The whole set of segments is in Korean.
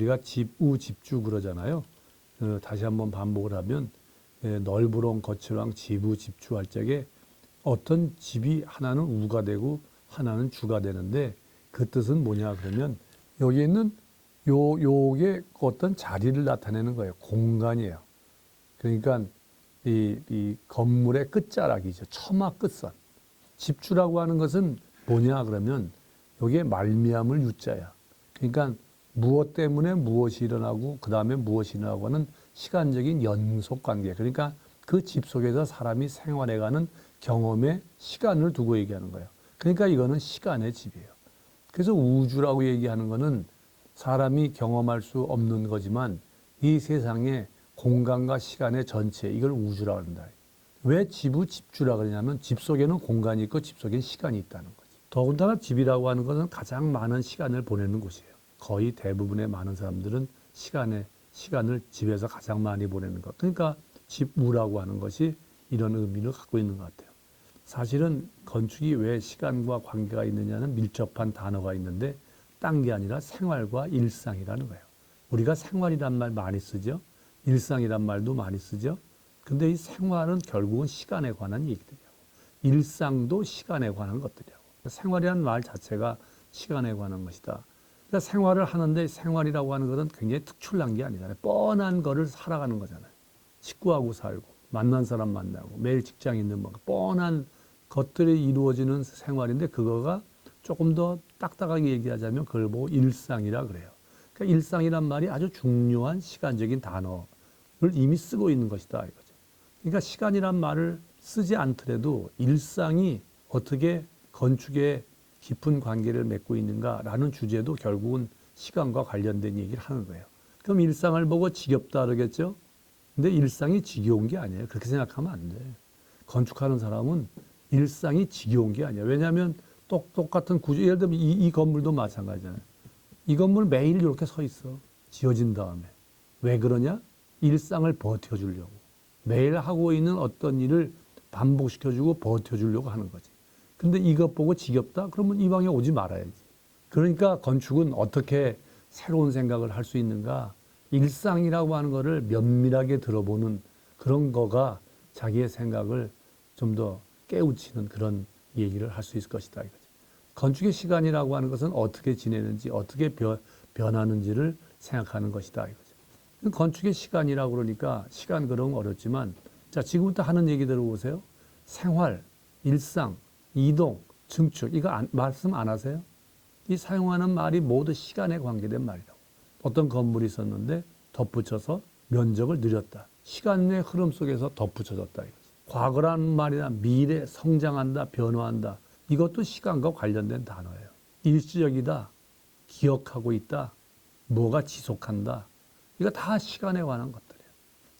우리가 집우 집주 그러잖아요. 다시 한번 반복을 하면 널브렁 거칠왕 집우 집주할 적에 어떤 집이 하나는 우가 되고 하나는 주가 되는데 그 뜻은 뭐냐 그러면 여기 있는 요게 어떤 자리를 나타내는 거예요. 공간이에요. 그러니까 이 건물의 끝자락이죠. 처마 끝선. 집주라고 하는 것은 뭐냐 그러면 여기에 말미암을 유자야. 그러니까 무엇 때문에 무엇이 일어나고 그 다음에 무엇이 일어나고 하는 시간적인 연속 관계. 그러니까 그 집 속에서 사람이 생활해가는 경험의 시간을 두고 얘기하는 거예요. 그러니까 이거는 시간의 집이에요. 그래서 우주라고 얘기하는 거는 사람이 경험할 수 없는 거지만 이 세상의 공간과 시간의 전체, 이걸 우주라고 한다. 왜 집우 집주라 그러냐면 집 속에는 공간이 있고 집 속에는 시간이 있다는 거지. 더군다나 집이라고 하는 것은 가장 많은 시간을 보내는 곳이에요. 거의 대부분의 많은 사람들은 시간을 집에서 가장 많이 보내는 것. 그러니까 집우라고 하는 것이 이런 의미를 갖고 있는 것 같아요. 사실은 건축이 왜 시간과 관계가 있느냐는 밀접한 단어가 있는데 딴 게 아니라 생활과 일상이라는 거예요. 우리가 생활이란 말 많이 쓰죠. 일상이란 말도 많이 쓰죠. 근데 이 생활은 결국은 시간에 관한 얘기들이에요. 일상도 시간에 관한 것들이라고. 생활이라는 말 자체가 시간에 관한 것이다. 그러니까 생활을 하는데 생활이라고 하는 것은 굉장히 특출난 게 아니잖아요. 뻔한 거를 살아가는 거잖아요. 식구하고 살고 만난 사람 만나고 매일 직장 있는 뭐 뻔한 것들이 이루어지는 생활인데 그거가 조금 더 딱딱하게 얘기하자면 그걸 보고 일상이라 그래요. 그러니까 일상이란 말이 아주 중요한 시간적인 단어를 이미 쓰고 있는 것이다 이거죠. 그러니까 시간이란 말을 쓰지 않더라도 일상이 어떻게 건축에 깊은 관계를 맺고 있는가라는 주제도 결국은 시간과 관련된 얘기를 하는 거예요. 그럼 일상을 보고 지겹다 그러겠죠? 근데 일상이 지겨운 게 아니에요. 그렇게 생각하면 안 돼. 건축하는 사람은 일상이 지겨운 게 아니야. 왜냐하면 똑같은 구조, 예를 들면 이 건물도 마찬가지잖아요. 이 건물 매일 이렇게 서 있어. 지어진 다음에. 왜 그러냐? 일상을 버텨주려고. 매일 하고 있는 어떤 일을 반복시켜주고 버텨주려고 하는 거지. 근데 이것 보고 지겹다? 그러면 이 방에 오지 말아야지. 그러니까 건축은 어떻게 새로운 생각을 할 수 있는가? 일상이라고 하는 거를 면밀하게 들어보는 그런 거가 자기의 생각을 좀 더 깨우치는 그런 얘기를 할 수 있을 것이다 이거지. 건축의 시간이라고 하는 것은 어떻게 지내는지 어떻게 변하는지를 생각하는 것이다 이거죠. 건축의 시간이라고 그러니까 시간 그러면 어렵지만 자 지금부터 하는 얘기 들어보세요. 생활, 일상, 이동, 증축 이거 말씀 안 하세요? 이 사용하는 말이 모두 시간에 관계된 말이라고. 어떤 건물이 있었는데 덧붙여서 면적을 늘렸다. 시간의 흐름 속에서 덧붙여졌다 이거지. 과거라는 말이나 미래, 성장한다, 변화한다. 이것도 시간과 관련된 단어예요. 일시적이다, 기억하고 있다, 뭐가 지속한다. 이거 다 시간에 관한 것들이에요.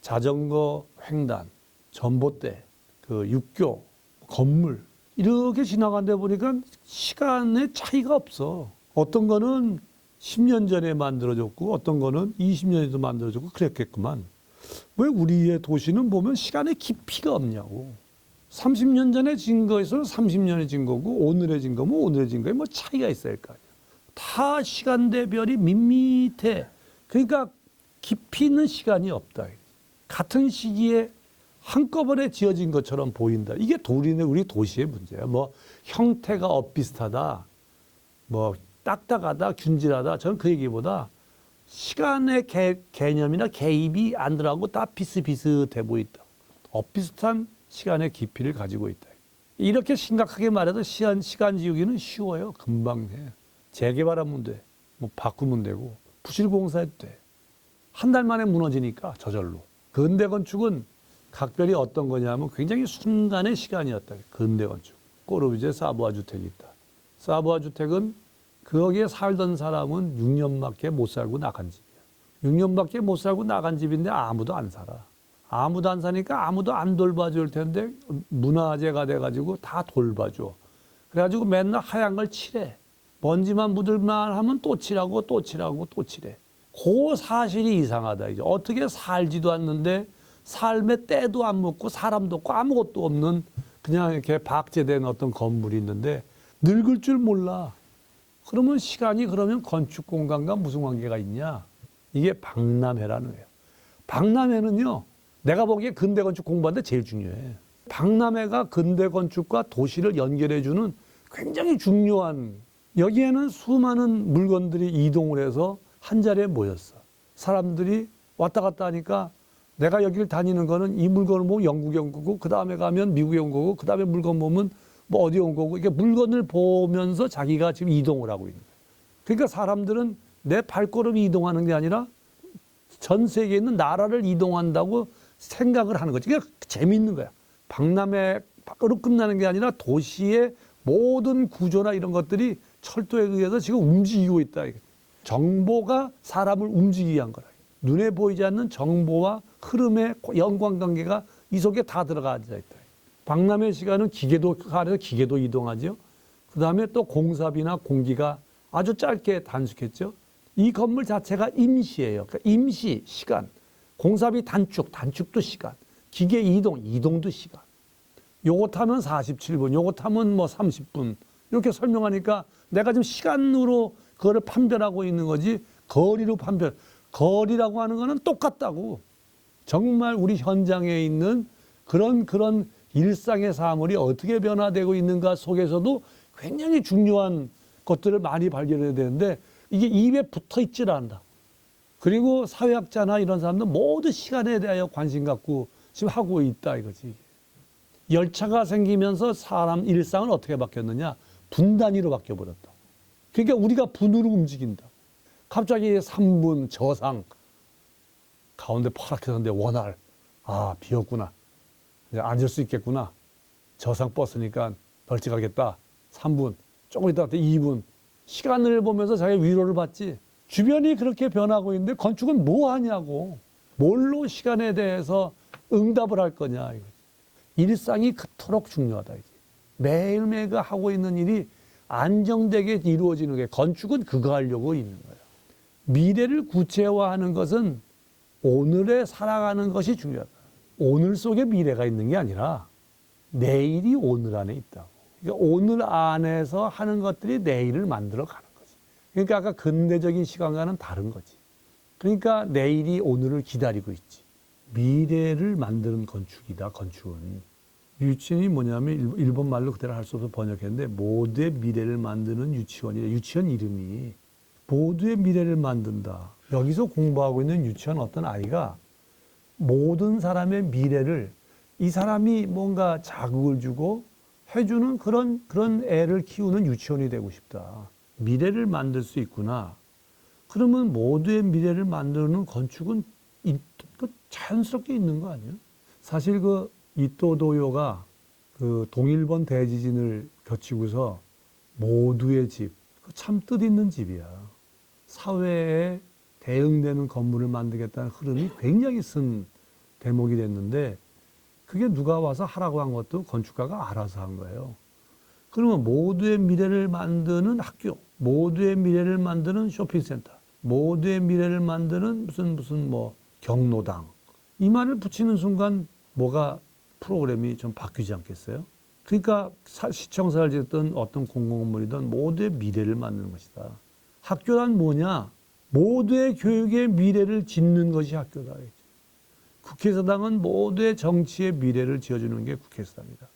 자전거 횡단, 전봇대, 그 육교, 건물 이렇게 지나간데 보니까 시간의 차이가 없어. 어떤 거는 10년 전에 만들어졌고 어떤 거는 20년에도 만들어졌고 그랬겠구만. 왜 우리의 도시는 보면 시간의 깊이가 없냐고. 30년 전에 진 거에서는 30년에 진 거고 오늘에 진 거면 오늘에 진 거에 뭐 차이가 있어야 할 거 아니야. 다 시간대별이 밋밋해. 그러니까 깊이 있는 시간이 없다. 같은 시기에 한꺼번에 지어진 것처럼 보인다. 이게 우리 도시의 문제야. 뭐 형태가 엇비슷하다. 뭐 딱딱하다, 균질하다. 저는 그 얘기보다 시간의 개념이나 개입이 안 들어가고 다 비슷비슷해 보인다. 엇비슷한 시간의 깊이를 가지고 있다. 이렇게 심각하게 말해도 시간 지우기는 쉬워요. 금방 해. 재개발하면 돼. 뭐 바꾸면 되고 부실공사해도 돼. 한 달 만에 무너지니까 저절로. 근대 건축은 각별히 어떤 거냐면 굉장히 순간의 시간이었다. 근대 건축. 꼬르비제 사부아 주택이 있다. 사부아 주택은 거기에 살던 사람은 6년밖에 못 살고 나간 집이야. 6년밖에 못 살고 나간 집인데 아무도 안 살아. 아무도 안 사니까 아무도 안 돌봐줄 텐데 문화재가 돼가지고 다 돌봐줘. 그래가지고 맨날 하얀 걸 칠해. 먼지만 묻을만 하면 또 칠하고 또 칠하고 또 칠해. 그 사실이 이상하다. 이제 어떻게 살지도 않는데 삶의 때도 안 묻고 사람도 없고 아무것도 없는 그냥 이렇게 박제된 어떤 건물이 있는데 늙을 줄 몰라. 그러면 시간이 그러면 건축 공간과 무슨 관계가 있냐? 이게 박람회라는 거예요. 박람회는요, 내가 보기에 근대 건축 공부하는데 제일 중요해. 박람회가 근대 건축과 도시를 연결해주는 굉장히 중요한, 여기에는 수많은 물건들이 이동을 해서 한 자리에 모였어. 사람들이 왔다 갔다 하니까 내가 여기를 다니는 거는 이 물건을 보면 영국에 온 거고, 그 다음에 가면 미국에 온 거고, 그 다음에 물건 보면 뭐 어디에 온 거고, 이게 물건을 보면서 자기가 지금 이동을 하고 있는 거예요. 그러니까 사람들은 내 발걸음이 이동하는 게 아니라 전 세계에 있는 나라를 이동한다고 생각을 하는 거지. 그게 재미있는 거야. 박람회로 끝나는 게 아니라 도시의 모든 구조나 이런 것들이 철도에 의해서 지금 움직이고 있다. 정보가 사람을 움직이게 한 거라. 눈에 보이지 않는 정보와 흐름의 연관관계가 이 속에 다 들어가 앉아 있다. 박람회 시간은 기계도 가려서 기계도 이동하죠. 그 다음에 또 공사비나 공기가 아주 짧게 단축했죠. 이 건물 자체가 임시예요. 그러니까 임시, 시간. 공사비 단축, 단축도 시간. 기계 이동, 이동도 시간. 요거 타면 47분, 요거 타면 뭐 30분. 이렇게 설명하니까 내가 지금 시간으로 그거를 판별하고 있는 거지 거리로 판별. 거리라고 하는 거는 똑같다고. 정말 우리 현장에 있는 그런 일상의 사물이 어떻게 변화되고 있는가 속에서도 굉장히 중요한 것들을 많이 발견해야 되는데 이게 입에 붙어 있질 않는다. 그리고 사회학자나 이런 사람들 모두 시간에 대하여 관심 갖고 지금 하고 있다 이거지. 열차가 생기면서 사람 일상은 어떻게 바뀌었느냐? 분 단위로 바뀌어버렸다. 그러니까 우리가 분으로 움직인다. 갑자기 3분 저상 가운데 파랗게 섰는데 원활. 아, 비었구나. 이제 앉을 수 있겠구나. 저상 버스니까 널찍하겠다. 3분. 조금 있다 2분. 시간을 보면서 자기 위로를 받지. 주변이 그렇게 변하고 있는데 건축은 뭐 하냐고. 뭘로 시간에 대해서 응답을 할 거냐. 이거지. 일상이 그토록 중요하다. 이게. 매일매일 하고 있는 일이 안정되게 이루어지는 게 건축은 그거 하려고 있는 거예요. 미래를 구체화하는 것은 오늘에 살아가는 것이 중요하다. 오늘 속에 미래가 있는 게 아니라 내일이 오늘 안에 있다고. 그러니까 오늘 안에서 하는 것들이 내일을 만들어 가는 거지. 그러니까 아까 근대적인 시간과는 다른 거지. 그러니까 내일이 오늘을 기다리고 있지. 미래를 만드는 건축이다, 건축은. 유치원이 뭐냐면 일본 말로 그대로 할 수 없어서 번역했는데 모두의 미래를 만드는 유치원이래. 유치원 이름이 모두의 미래를 만든다. 여기서 공부하고 있는 유치원 어떤 아이가 모든 사람의 미래를 이 사람이 뭔가 자극을 주고 해주는 그런 애를 키우는 유치원이 되고 싶다. 미래를 만들 수 있구나. 그러면 모두의 미래를 만드는 건축은 자연스럽게 있는 거 아니에요? 사실 그 이토도요가 그 동일본 대지진을 거치고서 모두의 집, 참 뜻있는 집이야. 사회에 대응되는 건물을 만들겠다는 흐름이 굉장히 쓴 대목이 됐는데 그게 누가 와서 하라고 한 것도 건축가가 알아서 한 거예요. 그러면 모두의 미래를 만드는 학교, 모두의 미래를 만드는 쇼핑센터, 모두의 미래를 만드는 무슨 뭐 경로당 이 말을 붙이는 순간 뭐가 프로그램이 좀 바뀌지 않겠어요? 그러니까 시청사를 짓든 어떤 공공건물이든 모두의 미래를 만드는 것이다. 학교란 뭐냐? 모두의 교육의 미래를 짓는 것이 학교다. 국회의사당은 모두의 정치의 미래를 지어주는 게 국회의사당이다.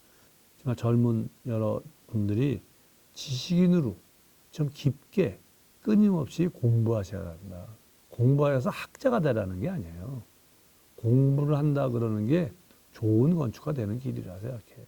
정말 젊은 여러분들이 지식인으로 좀 깊게 끊임없이 공부하셔야 한다. 공부해서 학자가 되라는 게 아니에요. 공부를 한다 그러는 게 좋은 건축가 되는 길이라 생각해요.